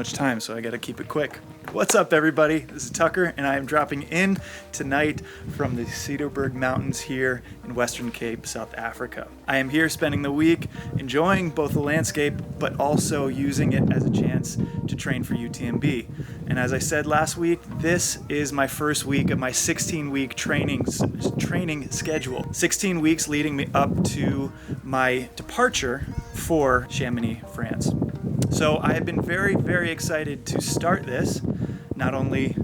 much time, so I gotta keep it quick. What's up, everybody? This is Tucker, and I am dropping in tonight from the Cederberg Mountains here in Western Cape, South Africa. I am here spending the week enjoying both the landscape, but also using it as a chance to train for UTMB. And as I said last week, this is my first week of my 16-week training schedule. 16 weeks leading me up to my departure for Chamonix, France. So I have been very, very excited to start this, not only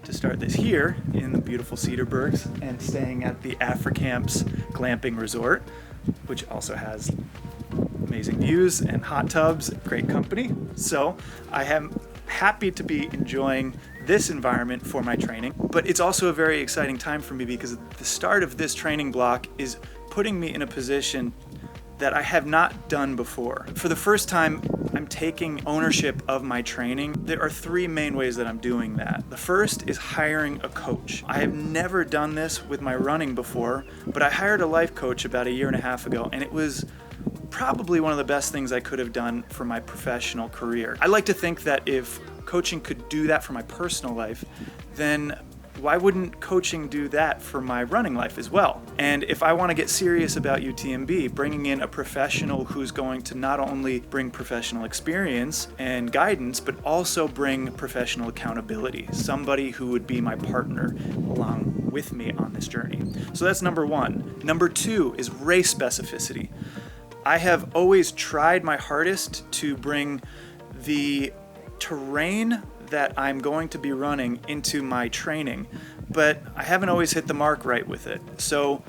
to start this here in the beautiful Cederbergs and staying at the AfriCamps glamping resort, which also has amazing views and hot tubs, great company. So I am happy to be enjoying this environment for my training, but it's also a very exciting time for me because the start of this training block is putting me in a position that I have not done before. For the first time, I'm taking ownership of my training. There are three main ways that I'm doing that. The first is hiring a coach. I have never done this with my running before, but I hired a life coach about 1.5 years ago, and it was probably one of the best things I could have done for my professional career. I like to think that if coaching could do that for my personal life, then why wouldn't coaching do that for my running life as well? And if I want to get serious about UTMB, bringing in a professional who's going to not only bring professional experience and guidance, but also bring professional accountability, somebody who would be my partner along with me on this journey. So that's number one. Number two is race specificity. I have always tried my hardest to bring the terrain that I'm going to be running into my training, but I haven't always hit the mark right with it. So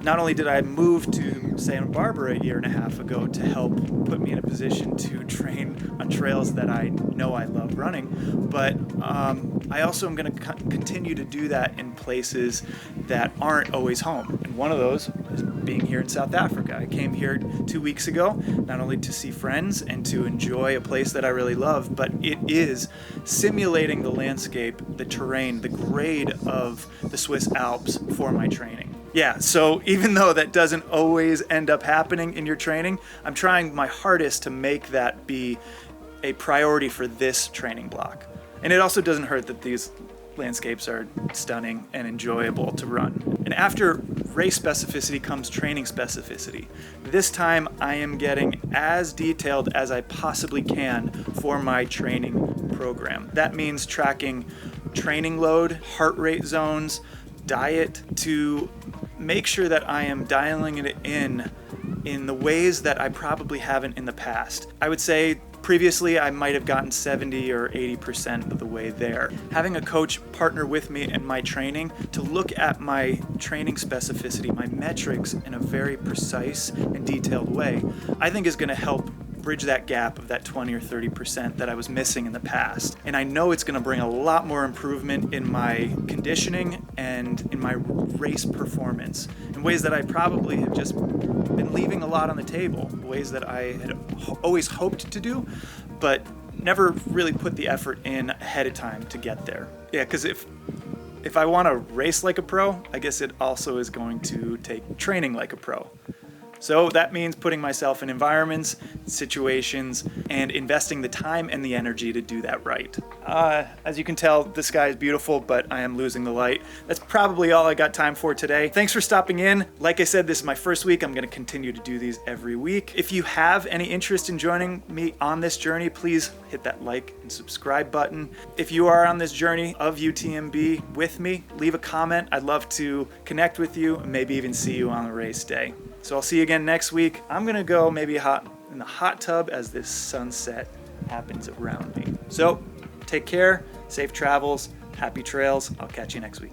not only did I move to Santa Barbara 1.5 years ago to help put me in a position to train on trails that I know I love running, but I also am going to continue to do that in places that aren't always home. And one of those is being here in South Africa. I came here 2 weeks ago, not only to see friends and to enjoy a place that I really love, but it is simulating the landscape, the terrain, the grade of the Swiss Alps for my training. Yeah, so even though that doesn't always end up happening in your training, I'm trying my hardest to make that be a priority for this training block. And it also doesn't hurt that these landscapes are stunning and enjoyable to run. And after race specificity comes training specificity. This time I am getting as detailed as I possibly can for my training program. That means tracking training load, heart rate zones, diet, to make sure that I am dialing it in the ways that I probably haven't in the past. I would say previously I might have gotten 70 or 80% of the way there. Having a coach partner with me in my training to look at my training specificity, my metrics in a very precise and detailed way, I think is going to help bridge that gap of that 20 or 30% that I was missing in the past. And I know it's going to bring a lot more improvement in my conditioning and in my race performance in ways that I probably have just been leaving a lot on the table, ways that I had always hoped to do, but never really put the effort in ahead of time to get there. Yeah, because if I want to race like a pro, I guess it also is going to take training like a pro. So that means putting myself in environments, situations, and investing the time and the energy to do that right. As you can tell, the sky is beautiful, but I am losing the light. That's probably all I got time for today. Thanks for stopping in. Like I said, this is my first week. I'm going to continue to do these every week. If you have any interest in joining me on this journey, please hit that like and subscribe button. If you are on this journey of UTMB with me, leave a comment. I'd love to connect with you and maybe even see you on the race day. So I'll see you again next week. I'm gonna go maybe in the hot tub as this sunset happens around me. So take care, safe travels, happy trails. I'll catch you next week.